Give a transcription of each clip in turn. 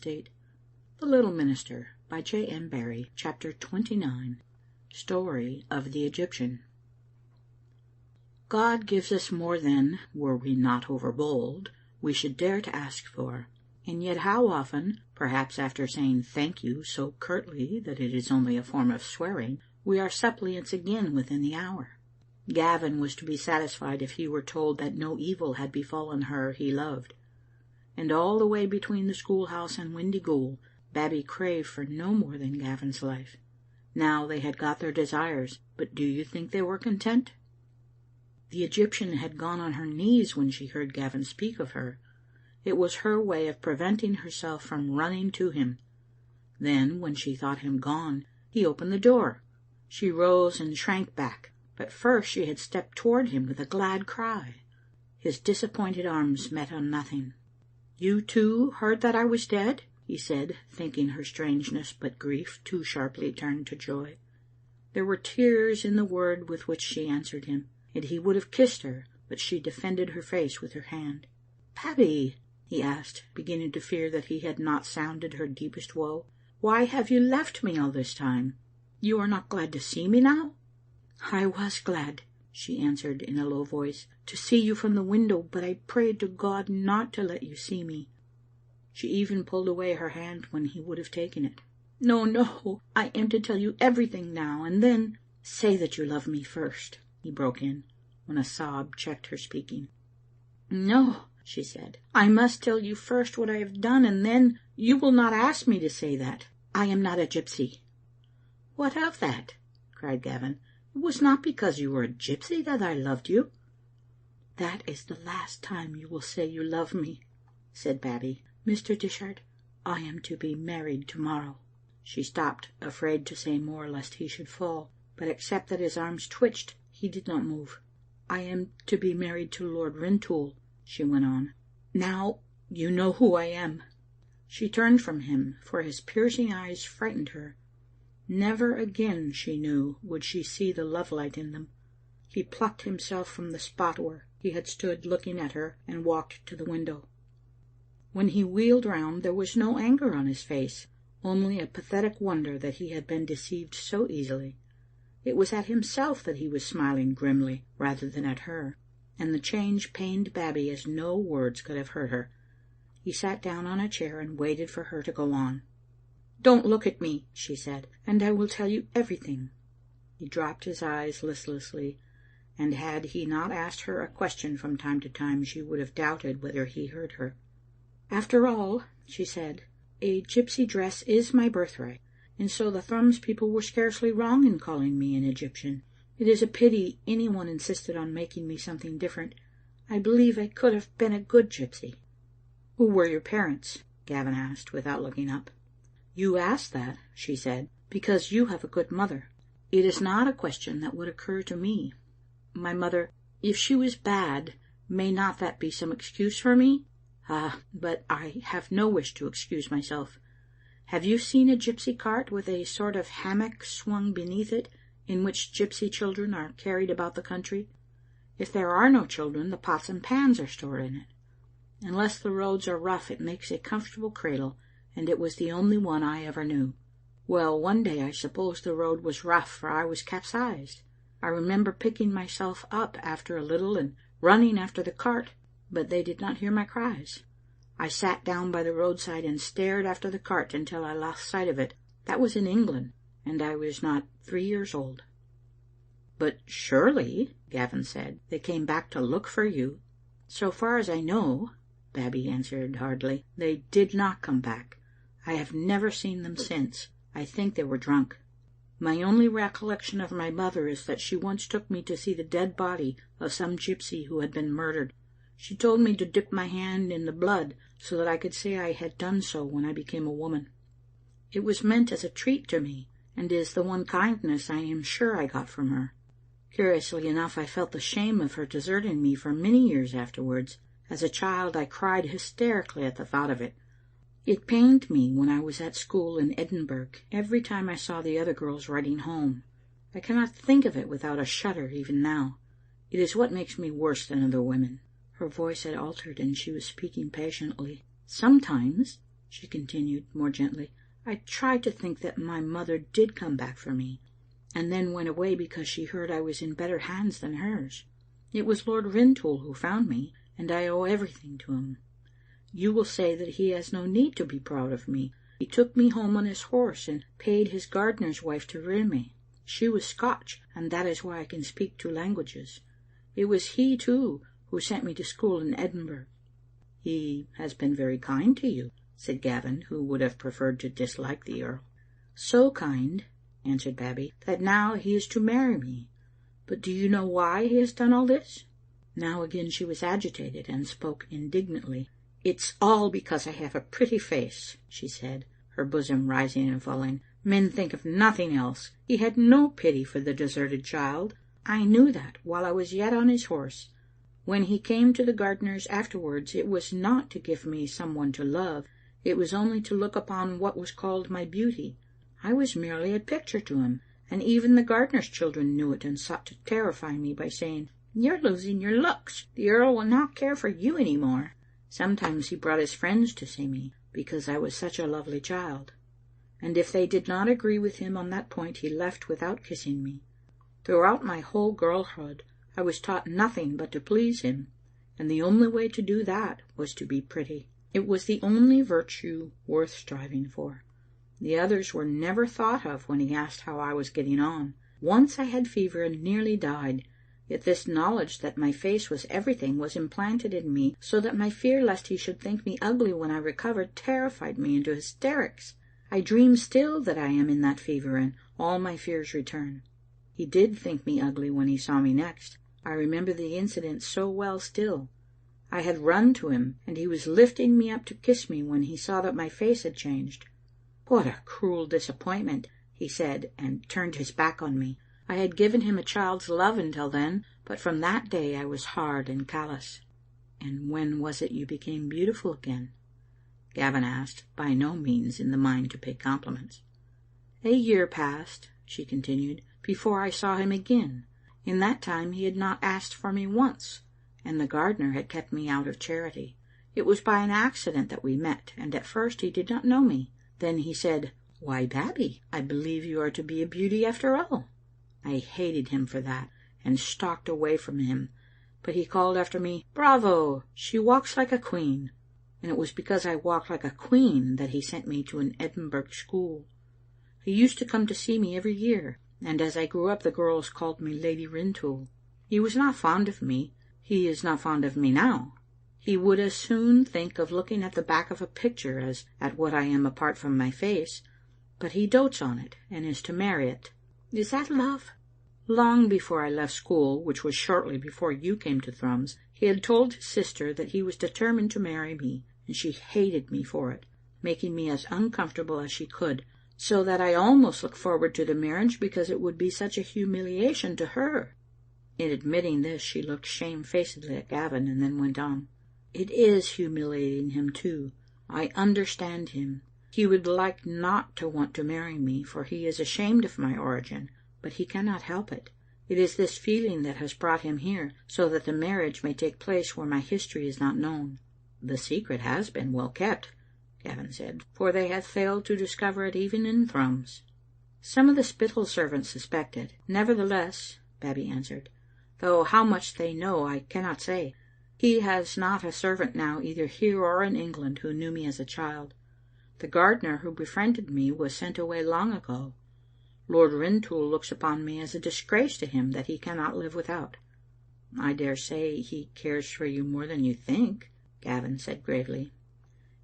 State. The Little Minister by J. M. Barrie. Chapter 29. Story of the Egyptian. God gives us more than, were we not overbold, we should dare to ask for. And yet how often, perhaps after saying thank you so curtly that it is only a form of swearing, we are suppliants again within the hour. Gavin was to be satisfied if he were told that no evil had befallen her he loved. And all the way between the schoolhouse and Windyghoul, Babbie craved for no more than Gavin's life. Now they had got their desires, but do you think they were content? The Egyptian had gone on her knees when she heard Gavin speak of her. It was her way of preventing herself from running to him. Then, when she thought him gone, he opened the door. She rose and shrank back, but first she had stepped toward him with a glad cry. His disappointed arms met on nothing. "You too heard that I was dead?" he said, thinking her strangeness but grief too sharply turned to joy. There were tears in the word with which she answered him, and he would have kissed her, but she defended her face with her hand. "Babbie," he asked, beginning to fear that he had not sounded her deepest woe, "why have you left me all this time? You are not glad to see me now?" "I was glad," she answered in a low voice, "to see you from the window, but I prayed to God not to let you see me." She even pulled away her hand when he would have taken it. "No, no, I am to tell you everything now, and then—" "Say that you love me first," he broke in, when a sob checked her speaking. "No," she said, "I must tell you first what I have done, and then you will not ask me to say that. I am not a gypsy." "What of that?" cried Gavin. "It was not because you were a gypsy that I loved you." "That is the last time you will say you love me," said Babbie. "Mr. Dishart, I am to be married to-morrow." She stopped, afraid to say more lest he should fall, but except that his arms twitched, he did not move. "I am to be married to Lord Rintoul," she went on. "Now you know who I am." She turned from him, for his piercing eyes frightened her. Never again, she knew, would she see the lovelight in them. He plucked himself from the spot where he had stood looking at her and walked to the window. When he wheeled round, there was no anger on his face, only a pathetic wonder that he had been deceived so easily. It was at himself that he was smiling grimly rather than at her, and the change pained Babbie as no words could have hurt her. He sat down on a chair and waited for her to go on. "Don't look at me," she said, "and I will tell you everything." He dropped his eyes listlessly, and had he not asked her a question from time to time, she would have doubted whether he heard her. "After all," she said, "a gypsy dress is my birthright, and so the Thrums people were scarcely wrong in calling me an Egyptian. It is a pity any one insisted on making me something different. I believe I could have been a good gypsy." "Who were your parents?" Gavin asked, without looking up. "You ask that," she said, "because you have a good mother. It is not a question that would occur to me. My mother, if she was bad, may not that be some excuse for me? But I have no wish to excuse myself. Have you seen a gypsy cart with a sort of hammock swung beneath it, in which gypsy children are carried about the country? If there are no children, the pots and pans are stored in it. Unless the roads are rough, it makes a comfortable cradle, and it was the only one I ever knew. Well, one day I suppose the road was rough, for I was capsized. I remember picking myself up after a little and running after the cart, but they did not hear my cries. I sat down by the roadside and stared after the cart until I lost sight of it. That was in England, and I was not 3 years old." "But surely," Gavin said, "they came back to look for you." "So far as I know," Babbie answered hardly, "they did not come back. I have never seen them since. I think they were drunk. My only recollection of my mother is that she once took me to see the dead body of some gypsy who had been murdered. She told me to dip my hand in the blood so that I could say I had done so when I became a woman. It was meant as a treat to me, and is the one kindness I am sure I got from her. Curiously enough, I felt the shame of her deserting me for many years afterwards. As a child, I cried hysterically at the thought of it. It pained me when I was at school in Edinburgh every time I saw the other girls riding home. I cannot think of it without a shudder even now. It is what makes me worse than other women." Her voice had altered, and she was speaking passionately. "Sometimes," she continued more gently. I tried to think that my mother did come back for me, and then went away because she heard I was in better hands than hers. It was Lord Rintoul who found me, and I owe everything to him. You will say that he has no need to be proud of me. He took me home on his horse and paid his gardener's wife to rear me. She was Scotch, and that is why I can speak 2 languages. It was he, too, who sent me to school in Edinburgh. He has been very kind to you, said Gavin, who would have preferred to dislike the Earl. So kind, answered Babbie, that now he is to marry me. But do you know why he has done all this? Now again she was agitated and spoke indignantly. It's all because I have a pretty face, she said, her bosom rising and falling. Men think of nothing else. He had no pity for the deserted child. I knew that while I was yet on his horse. When he came to the gardener's afterwards, it was not to give me someone to love. It was only to look upon what was called my beauty. I was merely a picture to him, and even the gardener's children knew it and sought to terrify me by saying, You're losing your looks. The Earl will not care for you any more. Sometimes he brought his friends to see me, because I was such a lovely child. And if they did not agree with him on that point, he left without kissing me. Throughout my whole girlhood, I was taught nothing but to please him, and the only way to do that was to be pretty. It was the only virtue worth striving for. The others were never thought of when he asked how I was getting on. Once I had fever and nearly died, yet this knowledge that my face was everything was implanted in me, so that my fear lest he should think me ugly when I recovered terrified me into hysterics. I dream still that I am in that fever, and all my fears return. He did think me ugly when he saw me next. I remember the incident so well still. I had run to him, and he was lifting me up to kiss me when he saw that my face had changed. What a cruel disappointment, he said, and turned his back on me. I had given him a child's love until then, but from that day I was hard and callous. And when was it you became beautiful again? Gavin asked, by no means in the mind to pay compliments. A year passed, she continued, before I saw him again. In that time he had not asked for me once, and the gardener had kept me out of charity. It was by an accident that we met, and at first he did not know me. Then he said, Why, Babbie, I believe you are to be a beauty after all. I hated him for that, and stalked away from him. But he called after me, Bravo! She walks like a queen. And it was because I walked like a queen that he sent me to an Edinburgh school. He used to come to see me every year, and as I grew up the girls called me Lady Rintoul. He was not fond of me. He is not fond of me now. He would as soon think of looking at the back of a picture as at what I am apart from my face, but he dotes on it and is to marry it. Is that love? Long before I left school, which was shortly before you came to Thrums, he had told his sister that he was determined to marry me, and she hated me for it, making me as uncomfortable as she could, so that I almost looked forward to the marriage because it would be such a humiliation to her. In admitting this, she looked shamefacedly at Gavin and then went on. It is humiliating him too. I understand him. He would like not to want to marry me, for he is ashamed of my origin, but he cannot help it. It is this feeling that has brought him here, so that the marriage may take place where my history is not known. The secret has been well kept, Gavin said, for they have failed to discover it even in Thrums. Some of the Spittal servants suspected. Nevertheless, Babbie answered, though how much they know I cannot say. He has not a servant now, either here or in England, who knew me as a child. The gardener who befriended me was sent away long ago. Lord Rintoul looks upon me as a disgrace to him that he cannot live without. I dare say he cares for you more than you think, Gavin said gravely.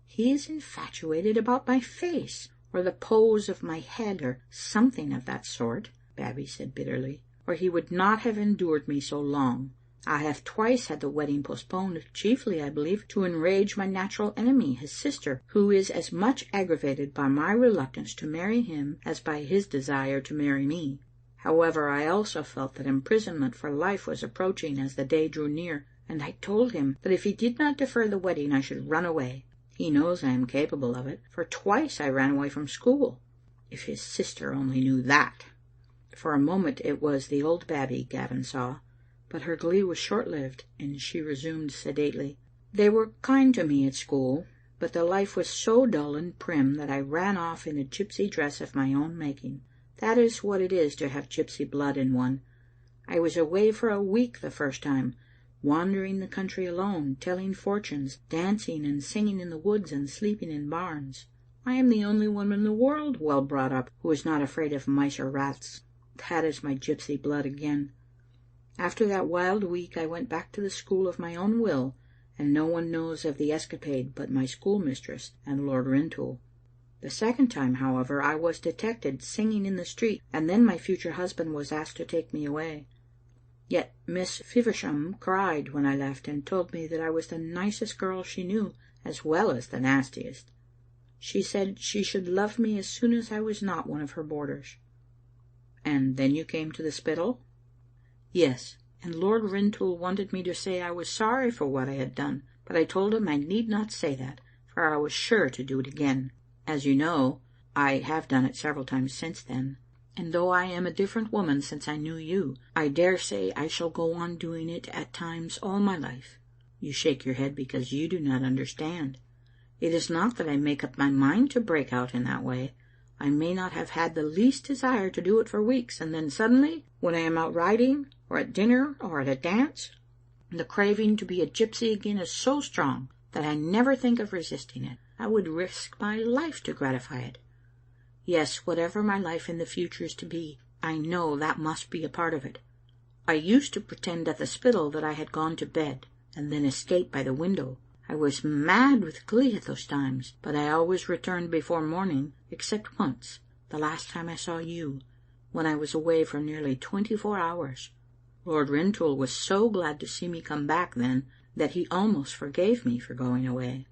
He is infatuated about my face, or the pose of my head, or something of that sort, Babbie said bitterly, or he would not have endured me so long. I have twice had the wedding postponed, chiefly, I believe, to enrage my natural enemy, his sister, who is as much aggravated by my reluctance to marry him as by his desire to marry me. However, I also felt that imprisonment for life was approaching as the day drew near, and I told him that if he did not defer the wedding I should run away. He knows I am capable of it, for twice I ran away from school. If his sister only knew that. For a moment it was the old Babbie Gavin saw, but her glee was short-lived, and she resumed sedately. They were kind to me at school. but the life was so dull and prim that I ran off in a gypsy dress of my own making. That is what it is to have gypsy blood in one. I was away for a week the first time, wandering the country alone, telling fortunes, dancing and singing in the woods and sleeping in barns. I am the only woman in the world well brought up who is not afraid of mice or rats. That is my gypsy blood again. After that wild week I went back to the school of my own will, and no one knows of the escapade but my schoolmistress and Lord Rintoul. The second time, however, I was detected singing in the street, and then my future husband was asked to take me away. Yet Miss Feversham cried when I left, and told me that I was the nicest girl she knew, as well as the nastiest. She said she should love me as soon as I was not one of her boarders. And then you came to the Spittal? Yes, and Lord Rintoul wanted me to say I was sorry for what I had done, but I told him I need not say that, for I was sure to do it again. As you know, I have done it several times since then, and though I am a different woman since I knew you, I dare say I shall go on doing it at times all my life. You shake your head because you do not understand. It is not that I make up my mind to break out in that way. I may not have had the least desire to do it for weeks, and then suddenly, when I am out riding, or at dinner, or at a dance, the craving to be a gypsy again is so strong that I never think of resisting it. I would risk my life to gratify it. Yes, whatever my life in the future is to be, I know that must be a part of it. I used to pretend at the Spittal that I had gone to bed, and then escape by the window. I was mad with glee at those times, but I always returned before morning, except once, the last time I saw you, when I was away for nearly 24 hours. Lord Rintoul was so glad to see me come back then that he almost forgave me for going away.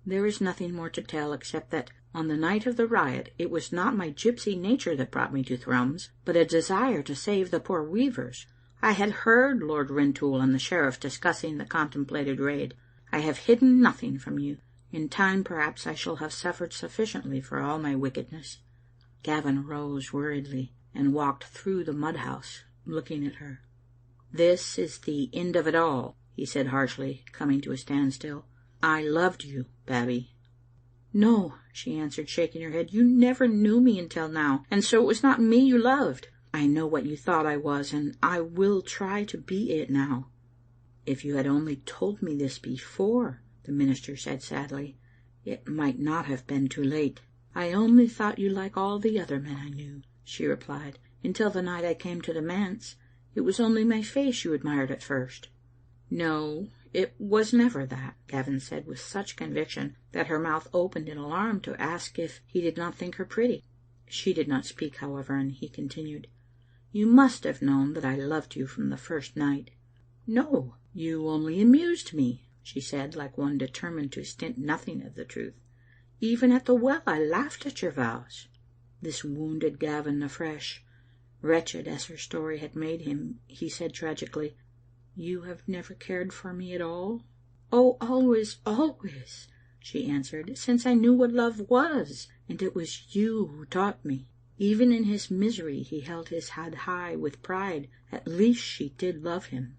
There is nothing more to tell except that on the night of the riot it was not my gypsy nature that brought me to Thrums, but a desire to save the poor weavers. I had heard Lord Rintoul and the sheriff discussing the contemplated raid. I have hidden nothing from you. In time perhaps I shall have suffered sufficiently for all my wickedness. Gavin rose worriedly and walked through the mud house, looking at her. This is the end of it all, he said harshly, coming to a standstill. I loved you, Babbie. No, she answered, shaking her head. You never knew me until now, and so it was not me you loved. I know what you thought I was, and I will try to be it now. If you had only told me this before, the minister said sadly, it might not have been too late. I only thought you like all the other men I knew, she replied, until the night I came to the manse. It was only my face you admired at first. No, it was never that, Gavin said with such conviction that her mouth opened in alarm to ask if he did not think her pretty. She did not speak, however, and he continued, You must have known that I loved you from the first night. No, you only amused me, she said, like one determined to stint nothing of the truth. Even at the well I laughed at your vows. This wounded Gavin afresh. Wretched as her story had made him, he said tragically, You have never cared for me at all? Oh, always, always, she answered, since I knew what love was, and it was you who taught me. Even in his misery he held his head high with pride. At least she did love him.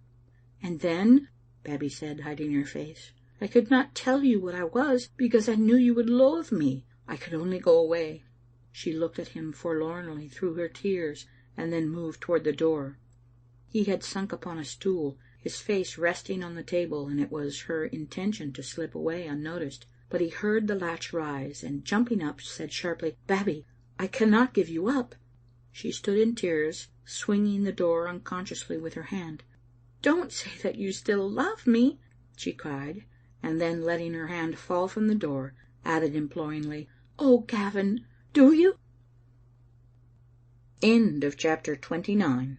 And then, Babbie said, hiding her face, I could not tell you what I was because I knew you would loathe me. I could only go away. She looked at him forlornly through her tears and then moved toward the door. He had sunk upon a stool, his face resting on the table, and it was her intention to slip away unnoticed. But he heard the latch rise, and jumping up, said sharply, Babbie, I cannot give you up. She stood in tears, swinging the door unconsciously with her hand. Don't say that you still love me, she cried, and then letting her hand fall from the door, added imploringly, Oh, Gavin, do you? End of chapter 29.